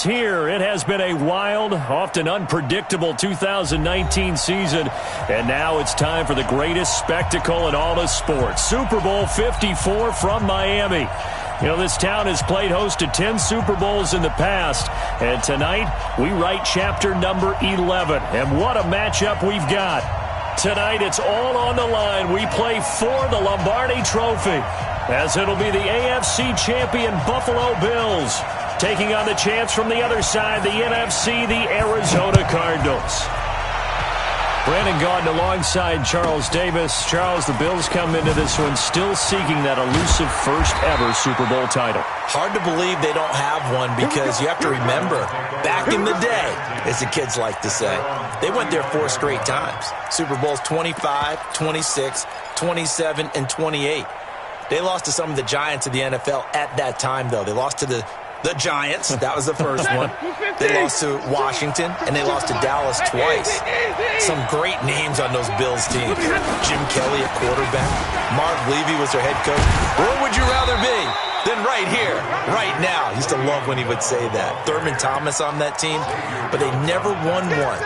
Here, it has been a wild, often unpredictable 2019 season, and now it's time for the greatest spectacle in all of sports. Super Bowl 54 from Miami. You know, this town has played host to 10 Super Bowls in the past, and tonight we write chapter number 11. And what a matchup we've got. Tonight it's all on the line. We play for the Lombardi Trophy, as it'll be the AFC champion Buffalo Bills taking on the chance from the other side, the NFC, the Arizona Cardinals. Brandon Gaudin alongside Charles Davis. Charles, the Bills come into this one still seeking that elusive first-ever Super Bowl title. Hard to believe they don't have one because you have to remember, back in the day, as the kids like to say, they went there 4 straight times. Super Bowls 25, 26, 27, and 28. They lost to some of the giants of the NFL at that time, though. They lost to the Giants. That was the first one. They lost to Washington, and they lost to Dallas twice. Some great names on those Bills teams. Jim Kelly at quarterback. Mark Levy was their head coach. Where would you rather be than right here, right now? I used to love when he would say that. Thurman Thomas on that team, but they never won one.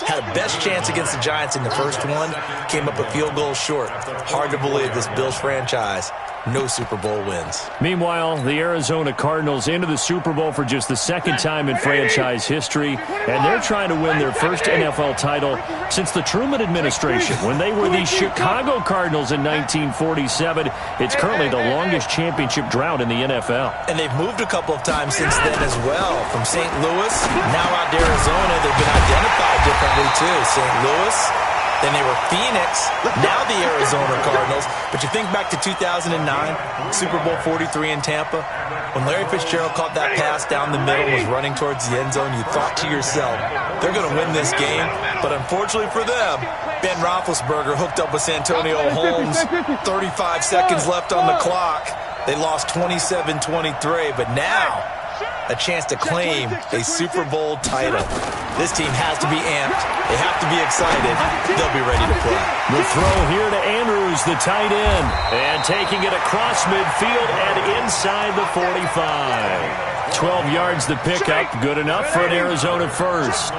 Had a best chance against the Giants in the first one, came up a field goal short. Hard to believe this Bills franchise, no Super Bowl wins. Meanwhile, the Arizona Cardinals into the Super Bowl for just the second time in franchise history, and they're trying to win their first NFL title since the Truman administration, when they were the Chicago Cardinals in 1947. It's currently the longest championship drought in the NFL. And they've moved a couple of times since then as well. From St. Louis, now out to Arizona, they've been identified differently too. St. Louis, then they were Phoenix, now the Arizona Cardinals. But you think back to 2009, Super Bowl 43 in Tampa, when Larry Fitzgerald caught that pass down the middle and was running towards the end zone, you thought to yourself, they're going to win this game. But unfortunately for them, Ben Roethlisberger hooked up with Santonio Holmes, 35 seconds left on the clock. They lost 27-23, but now a chance to claim a Super Bowl title. This team has to be amped. They have to be excited. They'll be ready to play. The throw here to Andrews, the tight end. And taking it across midfield and inside the 45. 12 yards the pickup. Good enough for an Arizona first.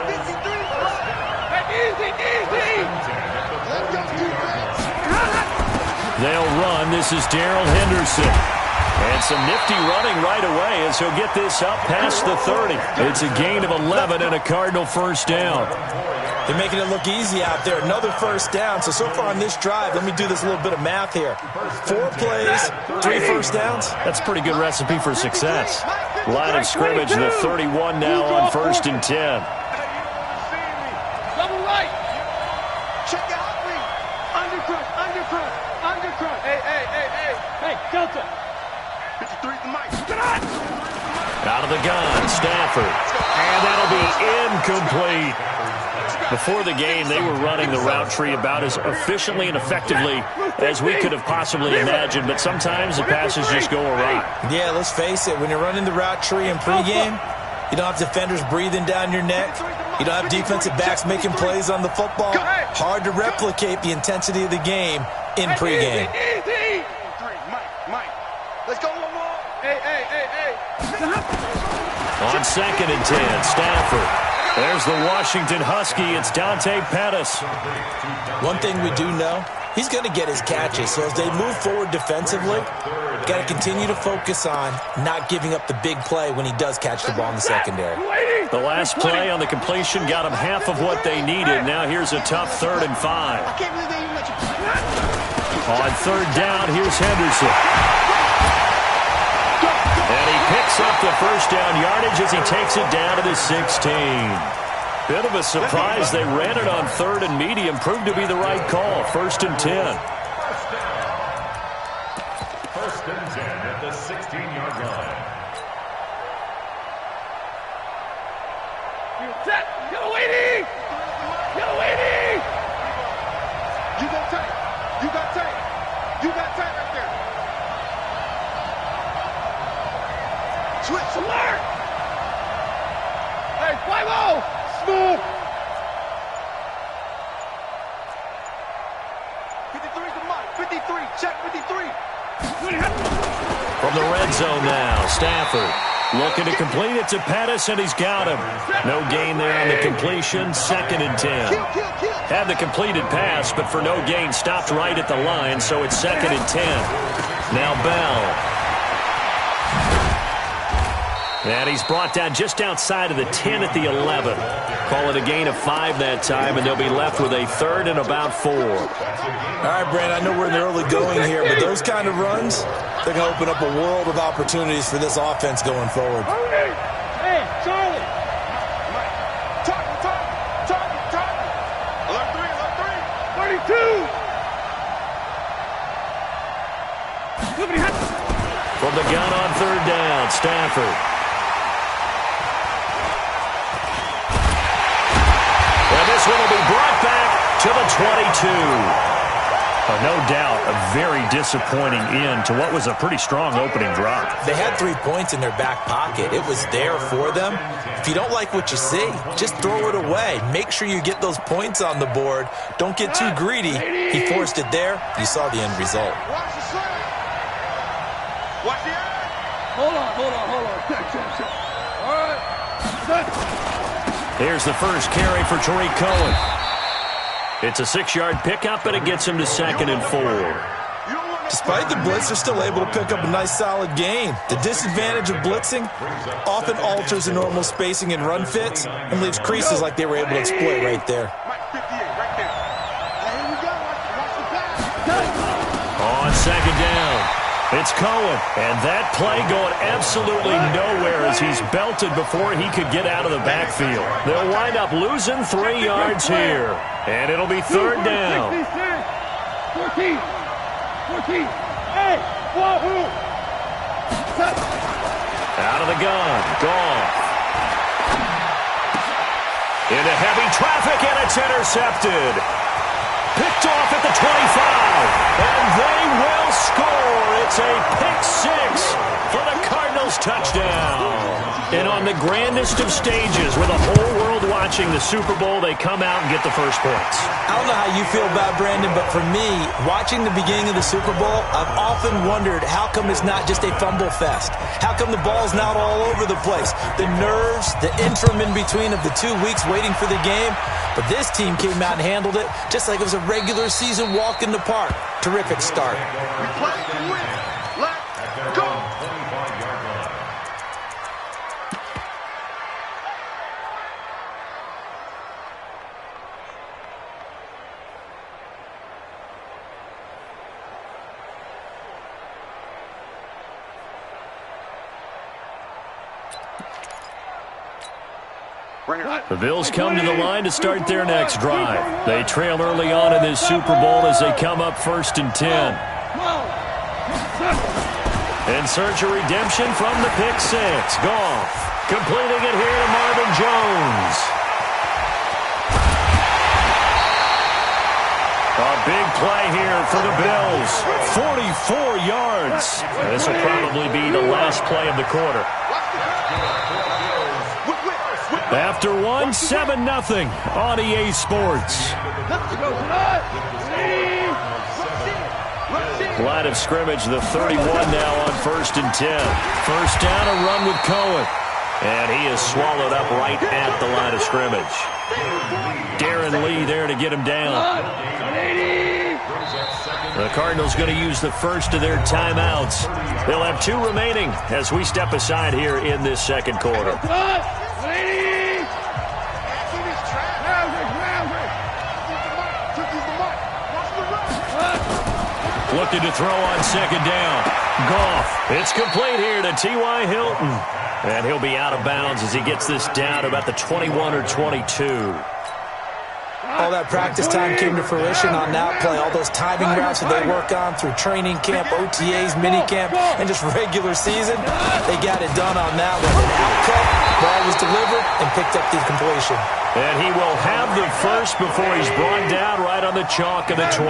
They'll run. This is Darrell Henderson. And some nifty running right away as he'll get this up past the 30. It's a gain of 11 and a Cardinal first down. They're making it look easy out there. Another first down. So far on this drive, let me do this little bit of math here. 4 plays, 3 first downs. That's a pretty good recipe for success. Line of scrimmage, the 31 now on 1st and 10. Double right. Check out me. Undercut. Hey, Delta. 53 to Mike. Out of the gun, Stafford. And that'll be incomplete. Before the game, they were running the route tree about as efficiently and effectively as we could have possibly imagined, but sometimes the passes just go awry. Yeah, let's face it, when you're running the route tree in pregame, you don't have defenders breathing down your neck. You don't have defensive backs making plays on the football. Hard to replicate the intensity of the game in pregame. Mike. Let's go one more. Hey. On 2nd and 10, Stafford. There's the Washington Husky. It's Dante Pettis. One thing we do know, he's going to get his catches. So as they move forward defensively, got to continue to focus on not giving up the big play when he does catch the ball in the secondary. The last play on the completion got him half of what they needed. Now here's a tough 3rd and 5. On 3rd down, here's Henderson. And he picks up the first down yardage as he takes it down to the 16. Bit of a surprise. They ran it on 3rd and medium. Proved to be the right call. 1st and 10. 1st and 10 at the 16-yard line. You're waiting. You got tight right there. Switch. Alert. Hey, 5-0. Smooth. 53 to Mike. 53. Check 53. From the red zone now, Stafford. Looking to complete it to Pettis, and he's got him. No gain there on the completion. 2nd and 10. Had the completed pass, but for no gain, stopped right at the line, so it's 2nd and 10. Now Bell. And he's brought down just outside of the 10 at the 11. Call it a gain of 5 that time, and they'll be left with a 3rd and about 4. All right, Brandon, I know we're in the early going here, but those kind of runs, they're going to open up a world of opportunities for this offense going forward. Hey, Charlie. Target. Alert 32. From the gun on 3rd down, Stafford. And this one will be brought back to the 22. No doubt a very disappointing end to what was a pretty strong opening drive. They had 3 points in their back pocket. It was there for them. If you don't like what you see, just throw it away. Make sure you get those points on the board. Don't get too greedy. He forced it there. You saw the end result. Watch the side. Watch the eye. Hold on. Check. All right. Here's the first carry for Tariq Cohen. It's a 6-yard pickup, and it gets him to 2nd and 4. Despite the blitz, they're still able to pick up a nice, solid gain. The disadvantage of blitzing often alters the normal spacing and run fits and leaves creases like they were able to exploit right there. On 2nd down, it's Cohen, and that play going absolutely nowhere as he's belted before he could get out of the backfield. They'll wind up losing 3 yards here, and it'll be 3rd down. 14. Hey, wahoo! Out of the gun, Goff. Into heavy traffic, and it's intercepted. Picked off at the 25, and they will score. It's a pick 6 for the Cardinals touchdown. And on the grandest of stages, with the whole world watching the Super Bowl, they come out and get the first points. I don't know how you feel about Brandon, but for me, watching the beginning of the Super Bowl, I've often wondered how come it's not just a fumble fest? How come the ball's not all over the place? The nerves, the interim in between of the 2 weeks waiting for the game. But this team came out and handled it just like it was a regular season walk in the park. Terrific start. We play to win. Let's go. The Bills come to the line to start their next drive. They trail early on in this Super Bowl as they come up 1st and 10. In search of redemption from the pick 6. Goff completing it here to Marvin Jones. A big play here for the Bills. 44 yards. This will probably be the last play of the quarter. After one, 7-0 on EA Sports. Line of scrimmage, the 31 now on 1st and 10. First down, a run with Cohen. And he is swallowed up right at the line of scrimmage. Darren Lee there to get him down. The Cardinals going to use the first of their timeouts. They'll have 2 remaining as we step aside here in this second quarter. Looking to throw on 2nd down. Goff. It's complete here to T.Y. Hilton. And he'll be out of bounds as he gets this down to about the 21 or 22. All that practice time came to fruition on that play. All those timing routes that they work on through training camp, OTAs, minicamp, and just regular season, they got it done on that one. An outcut, ball was delivered, and picked up the completion. And he will have the first before he's brought down right on the chalk of the 20.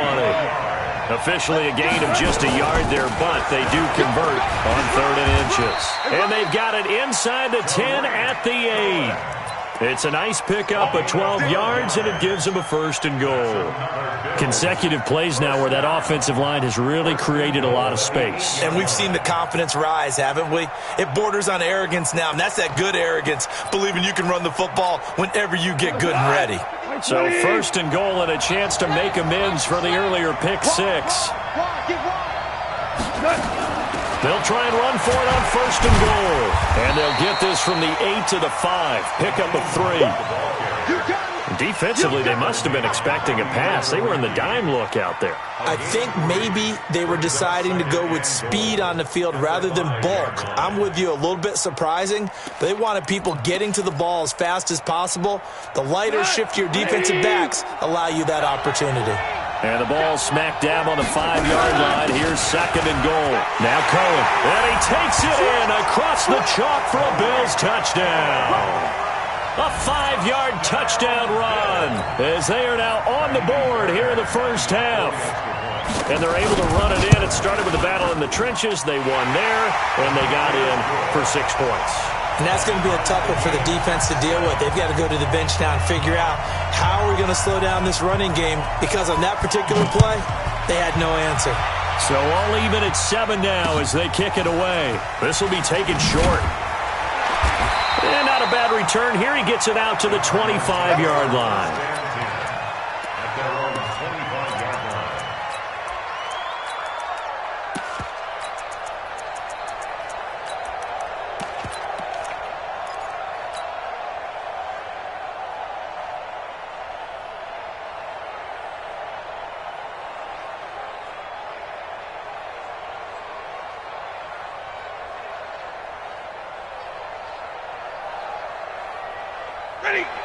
Officially a gain of just a yard there, but they do convert on 3rd and inches. And they've got it inside the 10 at the 8. It's a nice pickup of 12 yards, and it gives them a 1st and goal. Consecutive plays now where that offensive line has really created a lot of space. And we've seen the confidence rise, haven't we? It borders on arrogance now, and that's that good arrogance, believing you can run the football whenever you get good and ready. So 1st and goal and a chance to make amends for the earlier pick 6. They'll try and run for it on 1st and goal. And they'll get this from the 8 to the 5. Pickup of 3. Defensively, they must have been expecting a pass. They were in the dime look out there. I think maybe they were deciding to go with speed on the field rather than bulk. I'm with you, a little bit surprising. They wanted people getting to the ball as fast as possible. The lighter, shiftier defensive backs allow you that opportunity. And the ball smacked down on the 5-yard line. Here's 2nd and goal. Now Cohen. And he takes it in across the chalk for a Bills touchdown. A 5-yard touchdown run as they are now on the board here in the first half. And they're able to run it in. It started with a battle in the trenches. They won there, and they got in for 6 points. And that's going to be a tough one for the defense to deal with. They've got to go to the bench now and figure out how are we going to slow down this running game, because on that particular play, they had no answer. So all even at 7 now as they kick it away. This will be taken short. And not a bad return here. He gets it out to the 25-yard line.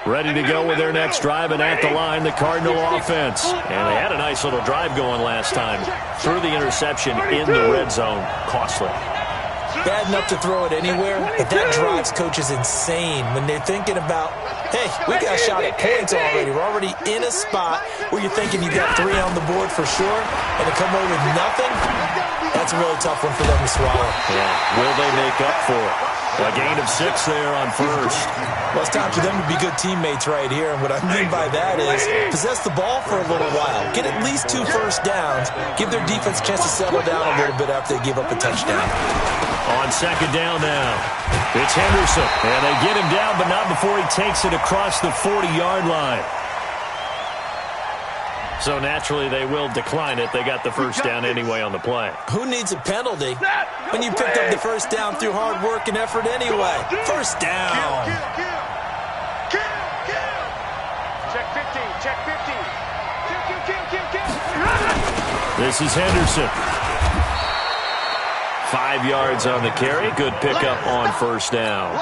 Ready to go with their next drive, and at the line, the Cardinal offense. And they had a nice little drive going last time. Threw the interception in the red zone. Costly. Bad enough to throw it anywhere, but that drives coaches insane when they're thinking about, hey, we got a shot at points already. We're already in a spot where you're thinking you got 3 on the board for sure, and to come away with nothing, that's a really tough one for them to swallow. Yeah, will they make up for it? A gain of 6 there on 1st. Well, it's time for them to be good teammates right here, and what I mean by that is possess the ball for a little while, get at least 2 first downs, give their defense a chance to settle down a little bit after they give up a touchdown. On 2nd down now, it's Henderson, and they get him down, but not before he takes it across the 40-yard line. So naturally, they will decline it. They got the first down anyway on the play. Who needs a penalty when you picked up the first down through hard work and effort anyway? First down. Check 15, check 15. This is Henderson. 5 yards on the carry. Good pickup on first down.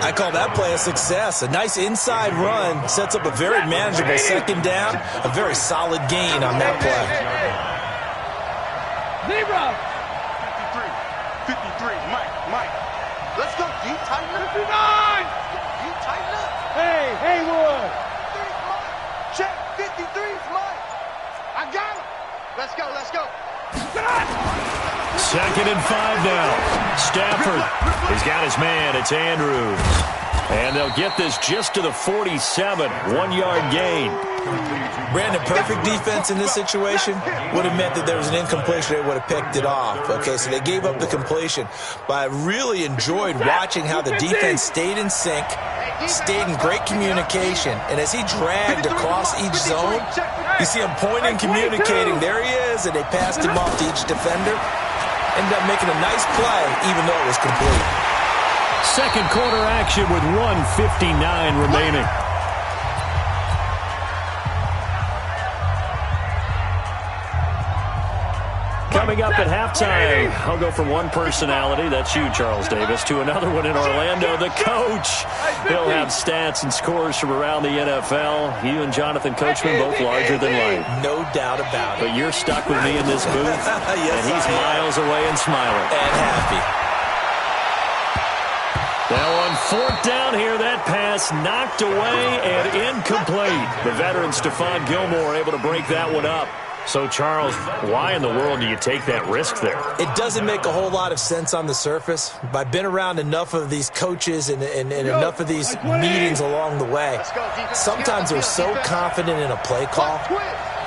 I call that play a success. A nice inside run sets up a very manageable second down. A very solid gain on that play. Zebra. 53, Mike. Let's go, D. Tighten up. 59. D. Tighten up. Hey, Haywood. Check 53's Mike. I got him. Let's go. 2nd and 5 now. Stafford, he's got his man. It's Andrews. And they'll get this just to the 47. 1-yard gain. Brandon, perfect defense in this situation would have meant that there was an incompletion. They would have picked it off. Okay, so they gave up the completion. But I really enjoyed watching how the defense stayed in sync, stayed in great communication. And as he dragged across each zone, you see him pointing, communicating. There he is, and they passed him off to each defender. Ended up making a nice play, even though it was complete. Second quarter action with 1:59 remaining. Coming up at halftime, I'll go from one personality, that's you, Charles Davis, to another one in Orlando, the coach. He'll have stats and scores from around the NFL. You and Jonathan Coachman, both larger than life. No doubt about it. But you're stuck with me in this booth, Yes, and he's miles away and smiling. And happy. Now on 4th down here, that pass knocked away and incomplete. The veteran Stephon Gilmore able to break that one up. So, Charles, why in the world do you take that risk there? It doesn't make a whole lot of sense on the surface. But I've been around enough of these coaches and enough of these meetings along the way. Sometimes they're so confident in a play call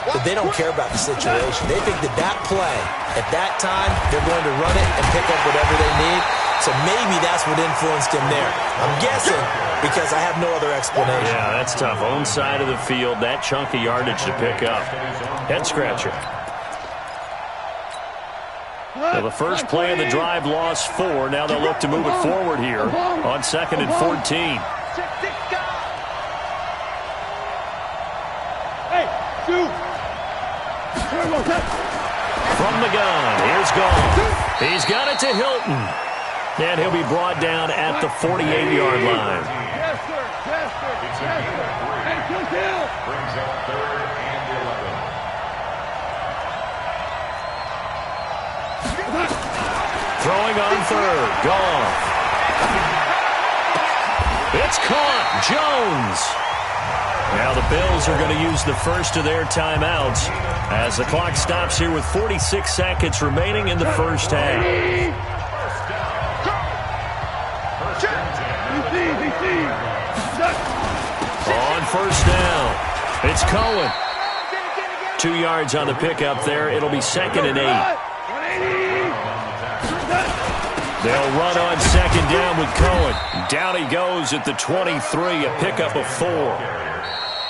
that they don't care about the situation. They think that play, at that time, they're going to run it and pick up whatever they need. So maybe that's what influenced him there. I'm guessing because I have no other explanation. Yeah, that's tough. Own side of the field, that chunk of yardage to pick up. Head scratcher. So the first play of the drive lost 4. Now they'll look to move it forward here on 2nd and 14. Hey, shoot! From the gun, here's Goff. He's got it to Hilton. And he'll be brought down at the 48-yard line. Yes, sir. Yes, sir. Yes, sir. Hey, kill. Brings up 3rd and 11. Throwing on 3rd, Goff. It's caught, Jones. Now the Bills are going to use the first of their timeouts as the clock stops here with 46 seconds remaining in the first half. On first down, it's Cohen. 2 yards on the pickup there. It'll be 2nd and 8. They'll run on 2nd down with Cohen. Down he goes at the 23, a pickup of 4.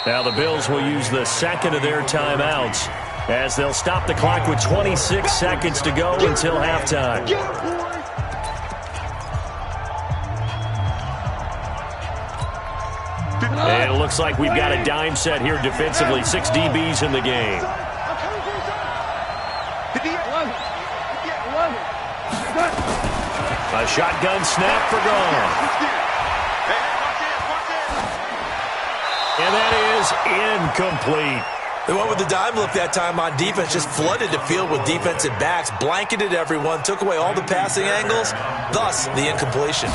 Now the Bills will use the second of their timeouts as they'll stop the clock with 26 seconds to go until halftime. And it looks like we've got a dime set here defensively. 6 DBs in the game. A shotgun snap for Goff. And that is incomplete. They went with the dime look that time on defense, just flooded the field with defensive backs, blanketed everyone, took away all the passing angles, thus the incompletion.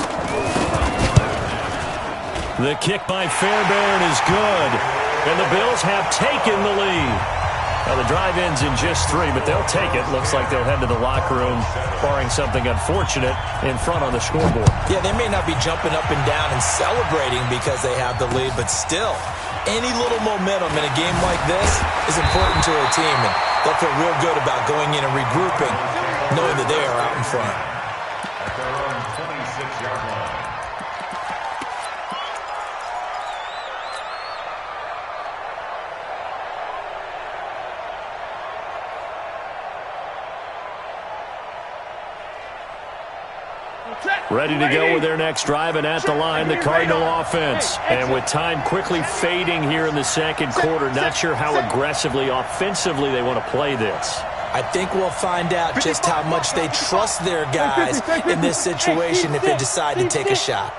The kick by Fairbairn is good, and the Bills have taken the lead. Now, the drive ends in just 3, but they'll take it. Looks like they'll head to the locker room, barring something unfortunate in front on the scoreboard. Yeah, they may not be jumping up and down and celebrating because they have the lead, but still, any little momentum in a game like this is important to a team, and they'll feel real good about going in and regrouping, knowing that they are out in front. At their own 26-yard line. Ready to go with their next drive, and at the line, the Cardinal offense. And with time quickly fading here in the second quarter, not sure how aggressively, offensively they want to play this. I think we'll find out just how much they trust their guys in this situation if they decide to take a shot.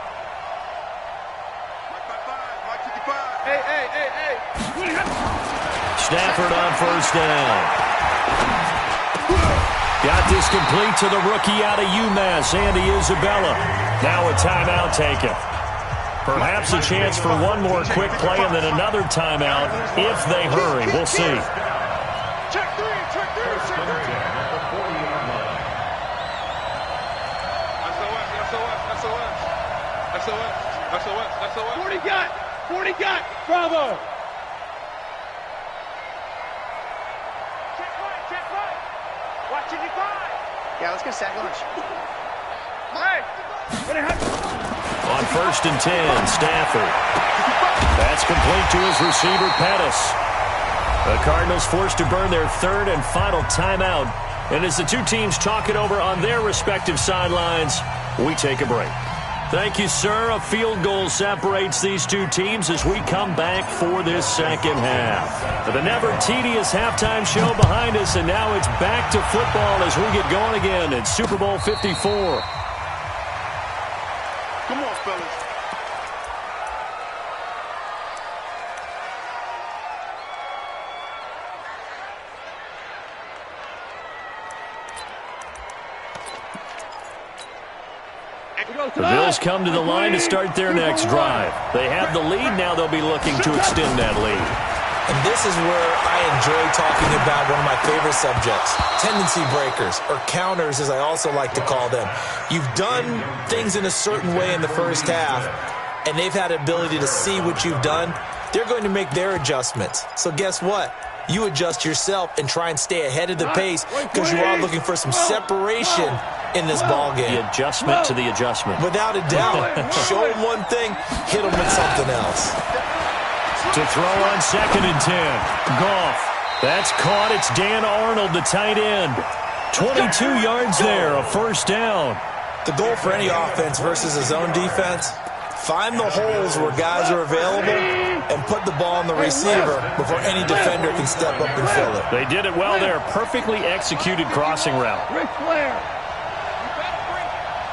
Stafford on first down. Got this complete to the rookie out of UMass, Andy Isabella. Now a timeout taken. Perhaps a chance for one more quick play and then another timeout if they hurry. We'll see. Check 3. SOS. 40 got. Bravo. Check right. Watching you five. Yeah, let's get sack lunch. Hey. On 1st and 10, Stafford. That's complete to his receiver, Pettis. The Cardinals forced to burn their 3rd and final timeout. And as the two teams talk it over on their respective sidelines, we take a break. Thank you, sir. A field goal separates these two teams as we come back for this second half. The never-tedious halftime show behind us, and now it's back to football as we get going again in Super Bowl 54. Come on, fellas. The Bills come to the line to start their next drive. They have the lead. Now they'll be looking to extend that lead. And this is where I enjoy talking about one of my favorite subjects, tendency breakers, or counters as I also like to call them. You've done things in a certain way in the first half, and they've had the ability to see what you've done. They're going to make their adjustments. So guess what? You adjust yourself and try and stay ahead of the pace because you are looking for some separation in this ball game. The adjustment to the adjustment. Without a doubt. Show them one thing, hit them with something else. To throw on 2nd and 10. Goff. That's caught. It's Dan Arnold, the tight end. 22 yards there, a first down. The goal for any offense versus a zone defense, find the holes where guys are available and put the ball on the receiver before any defender can step up and fill it. They did it well there. Perfectly executed crossing route. Ric Flair.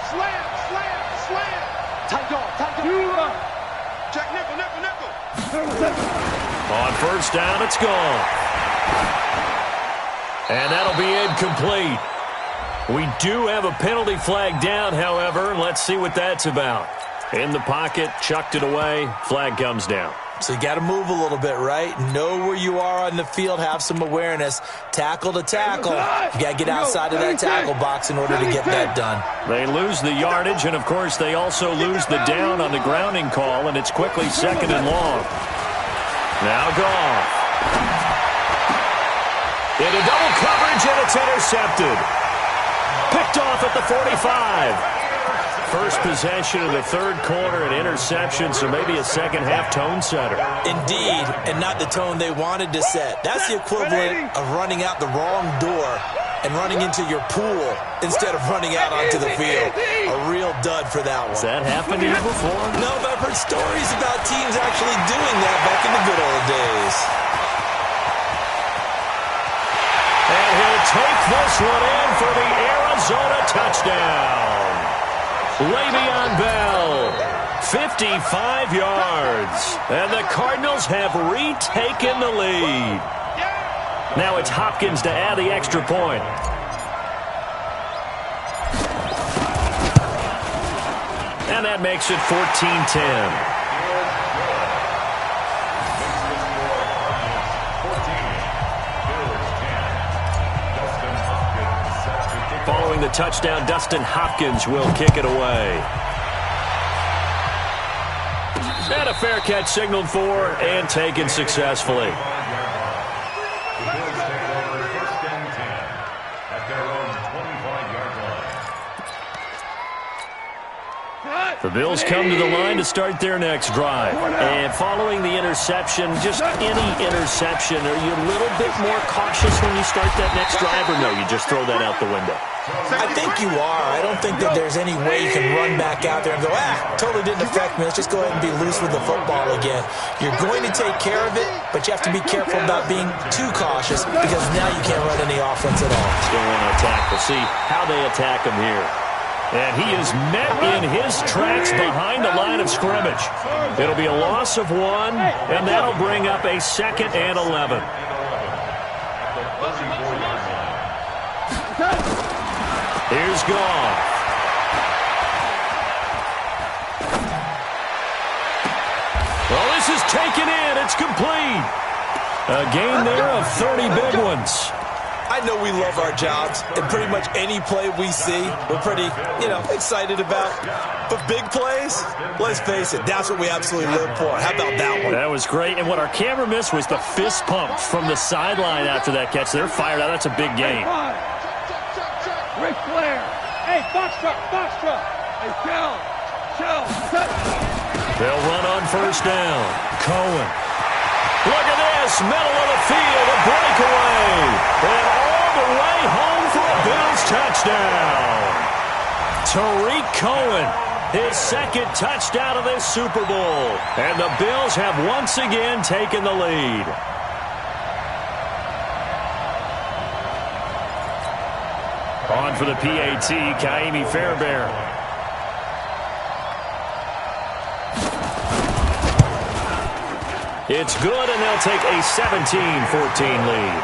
Slam, slam, slam. Tight dog, tight dog. You run. Check nickel, nickel, nickel. On first down, it's gone. And that'll be incomplete. We do have a penalty flag down, however. Let's see what that's about. In the pocket, chucked it away, flag comes down. So you got to move a little bit, right? Know where you are on the field, have some awareness. Tackle to tackle. You got to get outside of that tackle box in order to get that done. They lose the yardage, and of course they also lose the down on the grounding call, and it's quickly 2nd and long. Now Goff. Into double coverage, and it's intercepted. Picked off at the 45. First possession of the third quarter, an interception, so maybe a second-half tone setter. Indeed, and not the tone they wanted to set. That's the equivalent of running out the wrong door and running into your pool instead of running out onto the field. A real dud for that one. Has that happened to you before? No, but I've heard stories about teams actually doing that back in the good old days. And he'll take this one in for the Arizona touchdown. Le'Veon Bell, 55 yards. And the Cardinals have retaken the lead. Now it's Hopkins to add the extra point. And that makes it 14-10. Following the touchdown, Dustin Hopkins will kick it away. And a fair catch signaled for and taken successfully. The Bills come to the line to start their next drive. And following the interception, just any interception, are you a little bit more cautious when you start that next drive, or no, you just throw that out the window? I think you are. I don't think that there's any way you can run back out there and go, totally didn't affect me. Let's just go ahead and be loose with the football again. You're going to take care of it, but you have to be careful about being too cautious because now you can't run any offense at all. Still want to attack. We'll see how they attack him here. And he is met in his tracks behind the line of scrimmage. It'll be a loss of 1, and that'll bring up a 2nd and 11. Here's Goff. Well, this is taken in. It's complete. A gain there of 30 big ones. I know we love our jobs, and pretty much any play we see, we're pretty, excited about. But big plays, let's face it, that's what we absolutely live for. How about that one? That was great, and what our camera missed was the fist pump from the sideline after that catch. They're fired out. That's a big gain. Ric Flair. Hey, box truck. Hey, Shell. They'll run on first down. Cohen. Look at this, middle of the field, a breakaway. And all the way home for a Bills touchdown. Tariq Cohen, his 2nd touchdown of this Super Bowl. And the Bills have once again taken the lead. On for the PAT, Kaimi Fairbairn. It's good, and they'll take a 17-14 lead.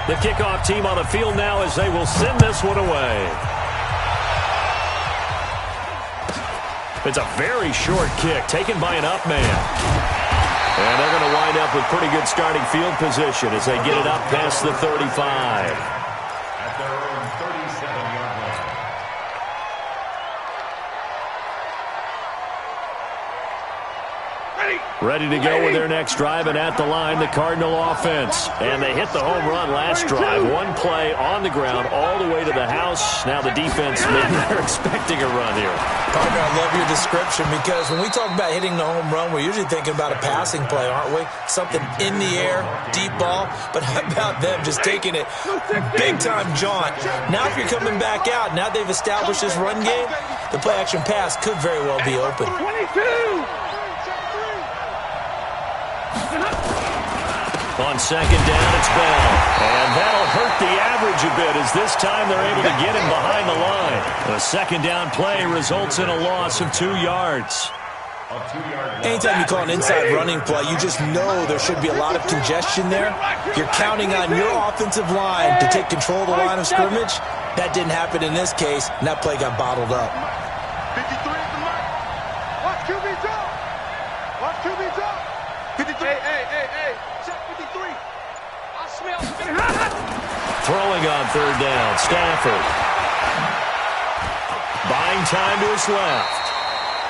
The kickoff team on the field now as they will send this one away. It's a very short kick taken by an up man. And they're going to wind up with pretty good starting field position as they get it up past the 35. At their own 37-yard line. Ready to go with their next drive, and at the line, the Cardinal offense. And they hit the home run last drive. One play on the ground all the way to the house. Now the defense, maybe they're expecting a run here. Partner, I love your description because when we talk about hitting the home run, we're usually thinking about a passing play, aren't we? Something in the air, deep ball. But how about them just taking it big-time jaunt? Now if you're coming back out, now they've established this run game, the play-action pass could very well be open. 22! On second down, it's Bell. And that'll hurt the average a bit as this time they're able to get him behind the line. The second down play results in a loss of 2 yards. Anytime you call an inside running play, you just know there should be a lot of congestion there. You're counting on your offensive line to take control of the line of scrimmage. That didn't happen in this case, and that play got bottled up. 53 at the mark. Watch QB drop. Watch QB drop. 53. Hey. Check 53. I smell. Throwing on third down, Stafford. Buying time to his left.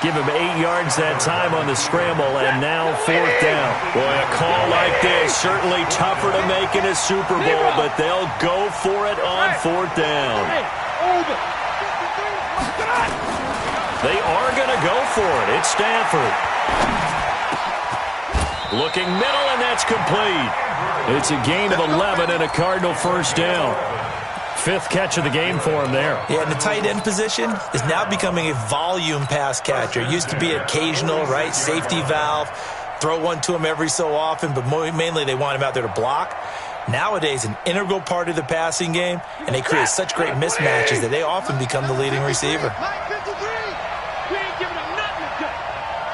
Give him 8 yards that time on the scramble, and now fourth down. Boy, a call like this, certainly tougher to make in a Super Bowl, but they'll go for it on fourth down. They are going to go for it. It's Stafford. Looking middle, and that's complete. It's a gain of 11 and a Cardinal first down. Fifth catch of the game for him there. Yeah, and the tight end position is now becoming a volume pass catcher. Used to be occasional, right, safety valve. Throw one to him every so often, but mainly they want him out there to block. Nowadays, an integral part of the passing game, and they create such great mismatches that they often become the leading receiver. Mike 53. We ain't giving him nothing to do.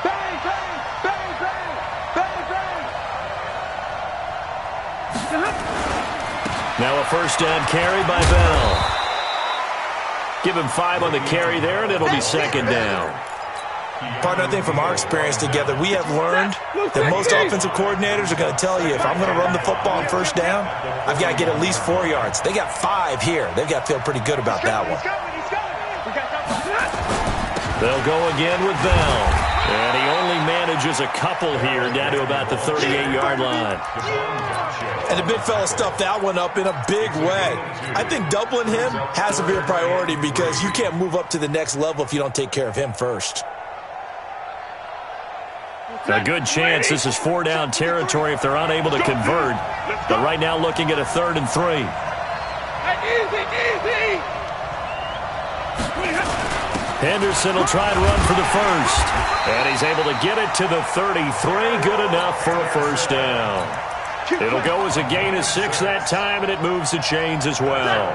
Bang, bang, bang, bang, bang, bang. Now a first down carry by Bell. Give him 5 on the carry there, and it'll be second down. Partner, I think from our experience together, we have learned that most offensive coordinators are going to tell you, if I'm going to run the football on first down, I've got to get at least 4 yards. They got 5 here. They've got to feel pretty good about that one. They'll go again with Bell. And he only manages a couple here down to about the 38-yard line. And the big fella stuffed that one up in a big way. I think doubling him has to be a priority because you can't move up to the next level if you don't take care of him first. A good chance this is 4-down territory if they're unable to convert. But right now looking at a 3rd and 3. Easy. Henderson will try to run for the first. And he's able to get it to the 33. Good enough for a first down. It'll go as a gain of 6 that time, and it moves the chains as well.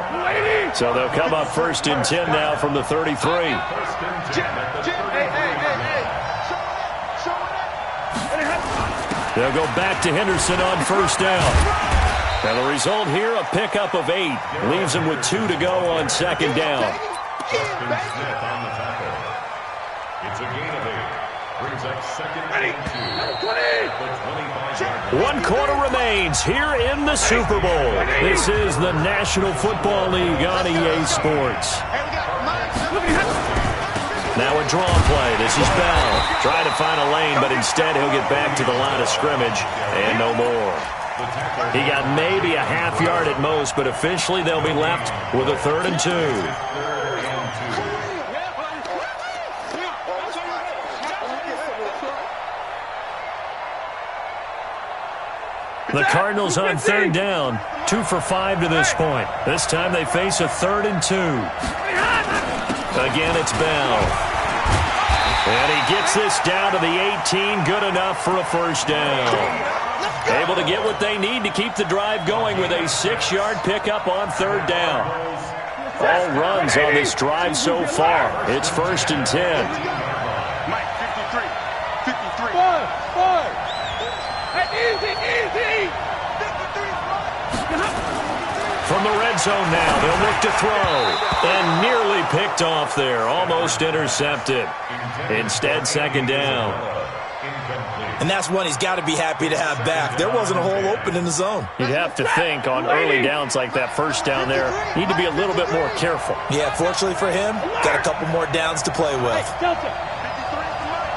So they'll come up 1st and 10 now from the 33. They'll go back to Henderson on first down. And the result here, a pickup of 8. Leaves him with 2 to go on second down. Smith on the tackle. It's a gain of 8. Brings up second and 2. 1 quarter remains here in the Super Bowl. This is the National Football League on EA Sports. Now a draw play. This is Bell. Trying to find a lane, but instead he'll get back to the line of scrimmage and no more. He got maybe a half yard at most, but officially they'll be left with a 3rd and 2. The Cardinals on 3rd down, 2 for 5 to this point. This time they face a 3rd and 2. Again, it's Bell. And he gets this down to the 18, good enough for a first down. Able to get what they need to keep the drive going with a 6-yard pickup on 3rd down. All runs on this drive so far. It's 1st and 10. Mike 53. 53. Easy. From the red zone now. They'll look to throw. And nearly picked off there. Almost intercepted. Instead, second down. And that's one he's got to be happy to have back. There wasn't a hole open in the zone. You'd have to think on early downs like that first down there, need to be a little bit more careful. Yeah, fortunately for him, got a couple more downs to play with. 53 is the mark.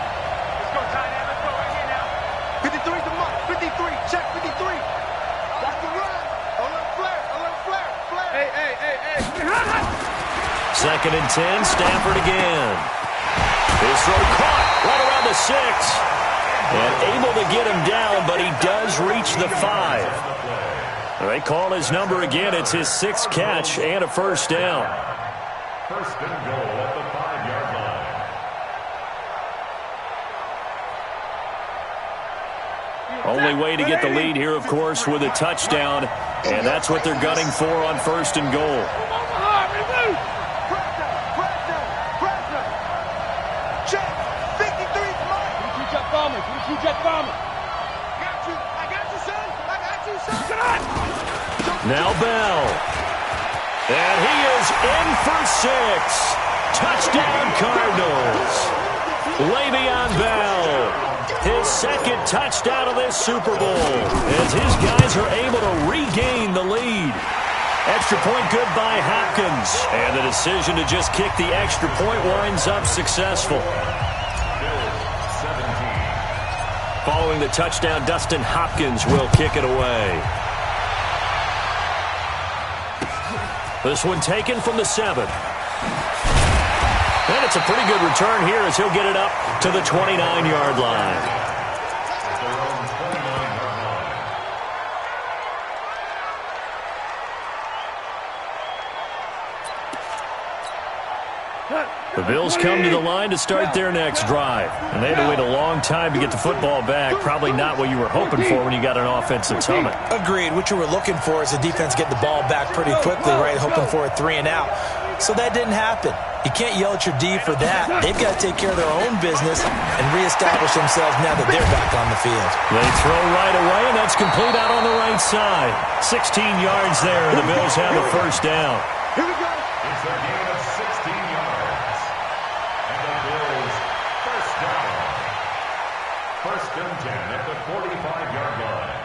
Let's go, tight end. Let's go right here now. 53 is the mark. 53. Check 53. Watch the run. Alert flare. Alert flare. Flare. Hey. Second and 10, Stafford again. His throw caught right around the 6. And able to get him down, but he does reach the 5. They call his number again. It's his 6th catch and a first down. First and goal at the 5-yard line. Only way to get the lead here, of course, with a touchdown. And that's what they're gunning for on first and goal. Now Bell. And he is in for 6. Touchdown Cardinals. Le'Veon Bell. His 2nd touchdown of this Super Bowl. As his guys are able to regain the lead. Extra point good by Hopkins. And the decision to just kick the extra point winds up successful. Following the touchdown, Dustin Hopkins will kick it away. This one taken from the 7. And it's a pretty good return here as he'll get it up to the 29-yard line. The Bills come to the line to start their next drive. And they had to wait a long time to get the football back. Probably not what you were hoping for when you got an offensive summit. Agreed. What you were looking for is the defense get the ball back pretty quickly, right? Hoping for a 3 and out. So that didn't happen. You can't yell at your D for that. They've got to take care of their own business and reestablish themselves now that they're back on the field. They throw right away, and that's complete out on the right side. 16 yards there, and the Bills have a first down. Here we go. It's a gain of 16 yards. And the Bills first down. First and 10 at the 45-yard line.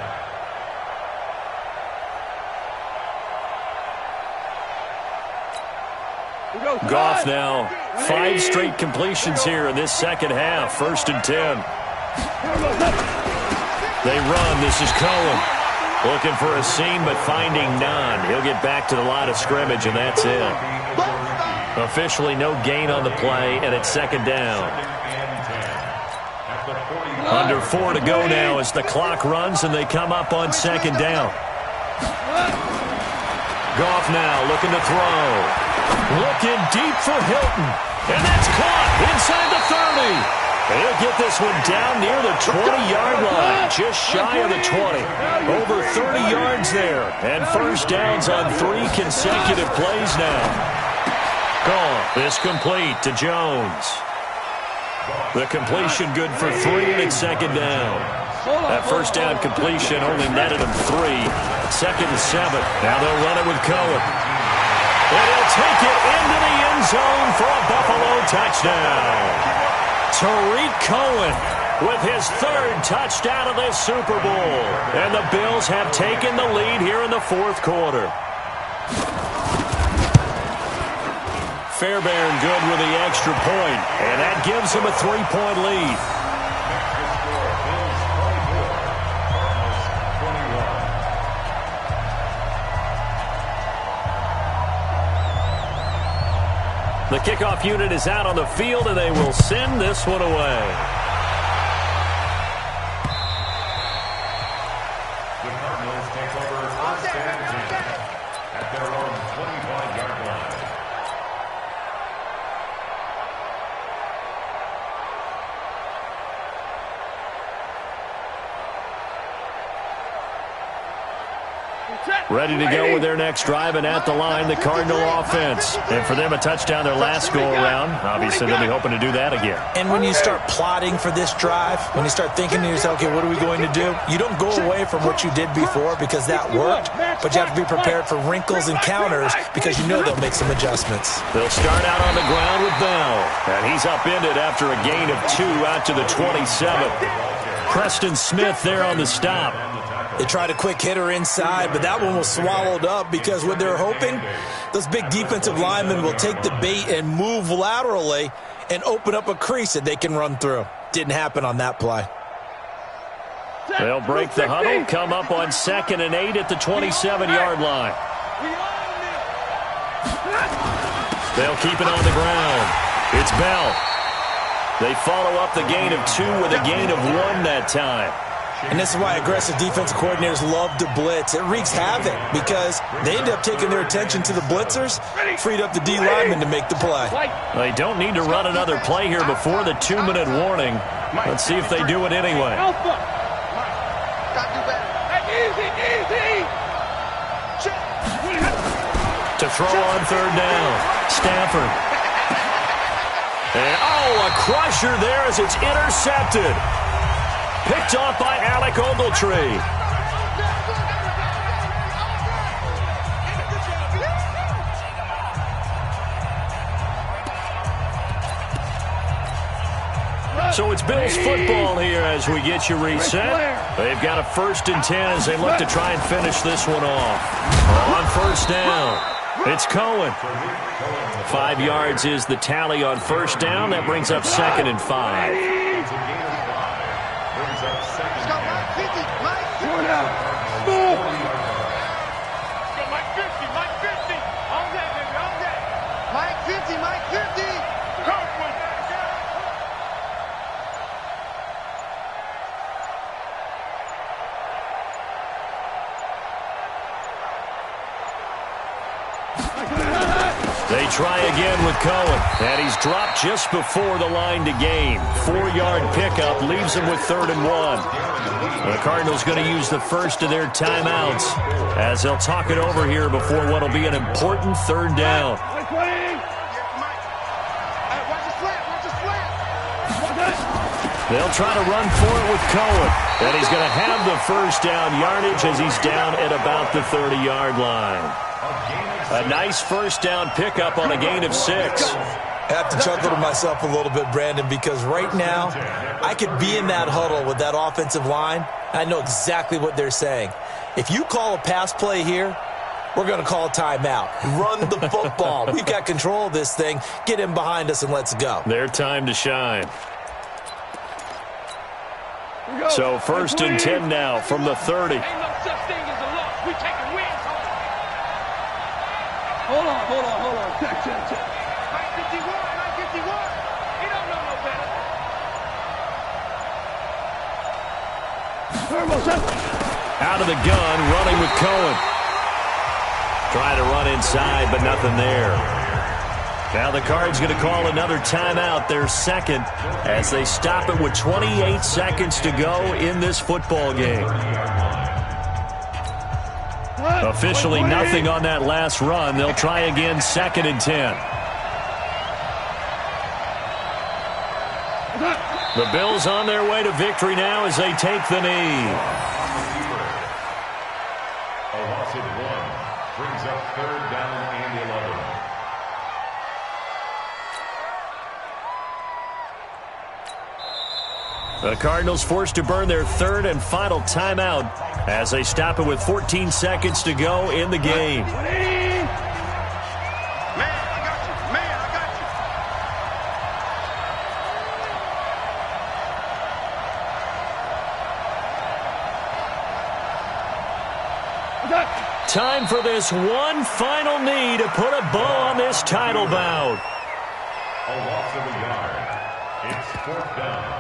Goff now, 5 straight completions here in this second half. First and 10. They run. This is Cohen. Looking for a seam, but finding none. He'll get back to the line of scrimmage, and that's it. Officially no gain on the play, and it's second down. Under 4 to go now as the clock runs, and they come up on second down. Goff now looking to throw. Looking deep for Hilton. And that's caught inside the 30. He'll get this one down near the 20-yard line. Just shy of the 20. Over 30 yards there. And first downs on 3 consecutive plays now. Goff is complete to Jones. The completion good for 3, and it's second down. That first down completion only netted him 3. Second and 7. Now they'll run it with Cohen. And he'll take it into the end zone for a Buffalo touchdown. Tariq Cohen with his 3rd touchdown of this Super Bowl. And the Bills have taken the lead here in the 4th quarter. Fairbairn good with the extra point, and that gives him a 3-point lead. The kickoff unit is out on the field, and they will send this one away. The Cardinals take over first and 10 at their own 25-yard line. Ready to go with their next drive, and at the line, the Cardinal offense. And for them, a touchdown their last go-around. Obviously, they'll be hoping to do that again. And when you start plotting for this drive, when you start thinking to yourself, okay, what are we going to do? You don't go away from what you did before because that worked, but you have to be prepared for wrinkles and counters because you know they'll make some adjustments. They'll start out on the ground with Bell, and he's upended after a gain of 2 out to the 27. Preston Smith there on the stop. They tried a quick hitter inside, but that one was swallowed up because what they're hoping, those big defensive linemen will take the bait and move laterally and open up a crease that they can run through. Didn't happen on that play. They'll break the huddle, come up on 2nd and 8 at the 27-yard line. They'll keep it on the ground. It's Bell. They follow up the gain of 2 with a gain of 1 that time. And this is why aggressive defensive coordinators love to blitz. It wreaks havoc because they end up taking their attention to the blitzers, freed up the D lineman to make the play. They don't need to run another play here before the 2-minute warning. Let's see if they do it anyway. To throw on 3rd down, Stafford. And, a crusher there as it's intercepted. Picked off by Alec Ogletree. So it's Bills football here as we get you reset. They've got a 1st and 10 as they look to try and finish this one off. On 1st down, it's Cohen. 5 yards is the tally on 1st down. That brings up 2nd and 5. They try again with Cohen, and he's dropped just before the line to gain. 4-yard pickup leaves him with 3rd and 1. The Cardinals going to use the first of their timeouts as they'll talk it over here before what will be an important 3rd down. They'll try to run for it with Cohen, and he's going to have the 1st down yardage as he's down at about the 30-yard line. A nice 1st down pickup on a gain of 6. I have to chuckle to myself a little bit, Brandon, because right now I could be in that huddle with that offensive line. I know exactly what they're saying. If you call a pass play here, we're going to call a timeout. Run the football. We've got control of this thing. Get in behind us and let's go. Their time to shine. So 1st and 10 now from the 30. Ain't no such thing as a loss. We taking wins home. Hold on. Check. Mike 51. He don't know no better. Out of the gun, running with Cohen. Trying to run inside, but nothing there. Now the Cards going to call another timeout, their 2nd, as they stop it with 28 seconds to go in this football game. Officially nothing on that last run. They'll try again 2nd and 10. The Bills on their way to victory now as they take the knee. A loss of 1 brings up 3rd down and 11. The Cardinals forced to burn their 3rd and final timeout as they stop it with 14 seconds to go in the game. Time for this one final knee to put a bow on this title bout. A loss of a yard. It's 4th down.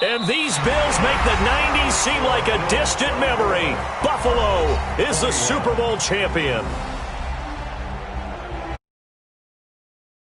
And these Bills make the 90s seem like a distant memory. Buffalo is the Super Bowl champion.